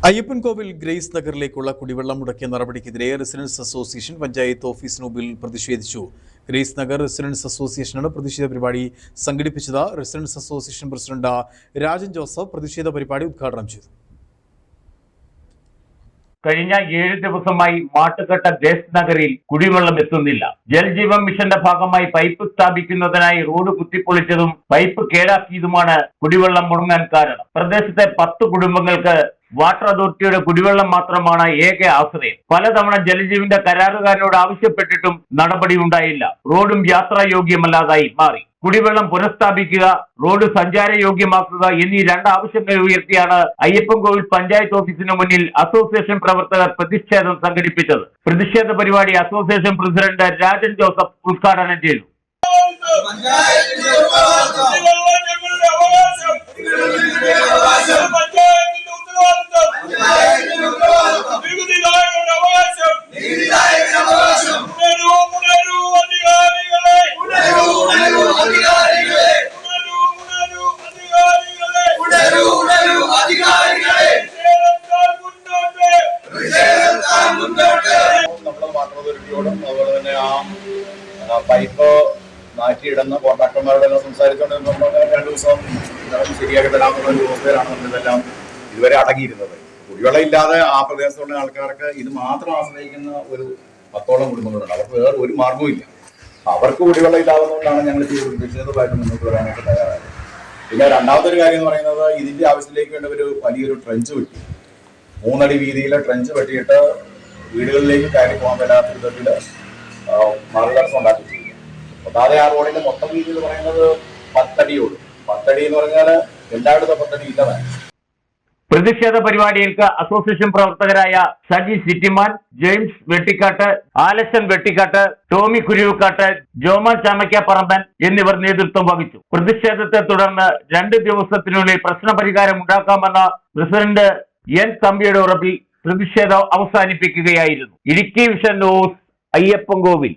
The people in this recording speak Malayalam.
അയ്യപ്പൻകോവിൽ ഗ്രേസ് നഗറിലേക്കുള്ള കുടിവെള്ളം മുടക്കിയ നടപടിക്കെതിരെ റെസിഡൻസ് അസോസിയേഷൻ പഞ്ചായത്ത് ഓഫീസിന് മുമ്പിൽ പ്രതിഷേധിച്ചു. ഗ്രേസ് നഗർ റെസിഡൻസ് അസോസിയേഷനാണ് പ്രതിഷേധ പരിപാടി സംഘടിപ്പിച്ചത്. Residence association president Rajan Joseph പ്രതിഷേധ പരിപാടി ഉദ്ഘാടനം ചെയ്തു. കഴിഞ്ഞ 7 ദിവസമായി മാട്ടുകെട്ട ഗ്രേസ് നഗറിൽ കുടിവെള്ളം എത്തുന്നില്ല. ജൽജീവൻ മിഷന്റെ ഭാഗമായി പൈപ്പ് സ്ഥാപിക്കുന്നതിനായി റോഡ് കുത്തിപ്പൊളിച്ചതും പൈപ്പ് കേടാക്കിയതുമാണ് കുടിവെള്ളം മുടങ്ങാൻ കാരണം. പ്രദേശത്തെ 10 കുടുംബങ്ങൾക്ക് വാട്ടർ അതോറിറ്റിയുടെ കുടിവെള്ളം മാത്രമാണ് ഏക ആശ്രയം. പലതവണ ജലജീവന്റെ കരാറുകാരനോട് ആവശ്യപ്പെട്ടിട്ടും നടപടി ഉണ്ടായില്ല. റോഡും യാത്രായോഗ്യമല്ലാതായി മാറി. കുടിവെള്ളം പുനഃസ്ഥാപിക്കുക, റോഡ് സഞ്ചാരയോഗ്യമാക്കുക എന്നീ 2 ആവശ്യങ്ങൾ ഉയർത്തിയാണ് അയ്യപ്പൻകോവിൽ പഞ്ചായത്ത് ഓഫീസിന് മുന്നിൽ അസോസിയേഷൻ പ്രവർത്തകർ പ്രതിഷേധം സംഘടിപ്പിച്ചത്. പ്രതിഷേധ പരിപാടി അസോസിയേഷൻ പ്രസിഡന്റ് രാജൻ ജോസഫ് ഉദ്ഘാടനം ചെയ്തു. അതുപോലെ തന്നെ പൈപ്പ് മാറ്റിയിടുന്ന കോൺട്രാക്ടർമാരോട് സംസാരിച്ചുകൊണ്ട് 2 ദിവസം ശരിയാക്കി തരാമെന്നുള്ള രൂപത്തിലാണ് നമ്മളിതെല്ലാം ഇതുവരെ അടങ്ങിയിരുന്നത്. കുടിവെള്ളം ഇല്ലാതെ ആ പ്രദേശത്തുള്ള ആൾക്കാർക്ക് ഇത് മാത്രം ആശ്രയിക്കുന്ന ഒരു 10ഓളം കുടുംബങ്ങളുണ്ട്. അവർക്ക് വേറെ ഒരു മാർഗവും ഇല്ല. അവർക്ക് കുടിവെള്ളം ഇല്ലാവുന്നതുകൊണ്ടാണ് ഞങ്ങൾ പ്രതിഷേധമായിട്ട് മുന്നോട്ട് വരാനായിട്ട് തയ്യാറായത്. പിന്നെ രണ്ടാമത്തെ ഒരു കാര്യം എന്ന് പറയുന്നത്, ഇതിന്റെ ആവശ്യത്തിലേക്ക് വേണ്ട ഒരു വലിയൊരു ട്രെഞ്ച് വെട്ടി, 3 അടി വീതിയിലെ ട്രെഞ്ച് വെട്ടിയിട്ട് വീടുകളിലേക്ക് കയറി പോകാൻ പറ്റാത്ത വിധത്തിൽ മാർഗതടസ്സം ഉണ്ടാക്കി. അതായത് ആ റോഡിന്റെ മൊത്തം വീതി എന്ന് പറയുന്നത് 10 അടിയുള്ളൂ. 10 അടി എന്ന് പറഞ്ഞാൽ എല്ലായിടത്തും 10 അടി ഇല്ലതാണ്. പ്രതിഷേധ പരിപാടികൾക്ക് അസോസിയേഷൻ പ്രവർത്തകരായ സജി സിറ്റിമാൻ, ജെയിംസ് വെട്ടിക്കാട്ട്, ആലച്ചൻ വെട്ടിക്കാട്ട്, ടോമി കുരുവിക്കാട്ട്, ജോമാൻ ചാമയ്ക്കപ്പറമ്പൻ എന്നിവർ നേതൃത്വം വഹിച്ചു. പ്രതിഷേധത്തെ തുടർന്ന് 2 ദിവസത്തിനുള്ളിൽ പ്രശ്നപരിഹാരം ഉണ്ടാക്കാമെന്ന പ്രസിഡന്റ് എൻ തമ്പിയുടെ ഉറപ്പിൽ പ്രതിഷേധം അവസാനിപ്പിക്കുകയായിരുന്നു. Idukki vision news, Ayyappancoil.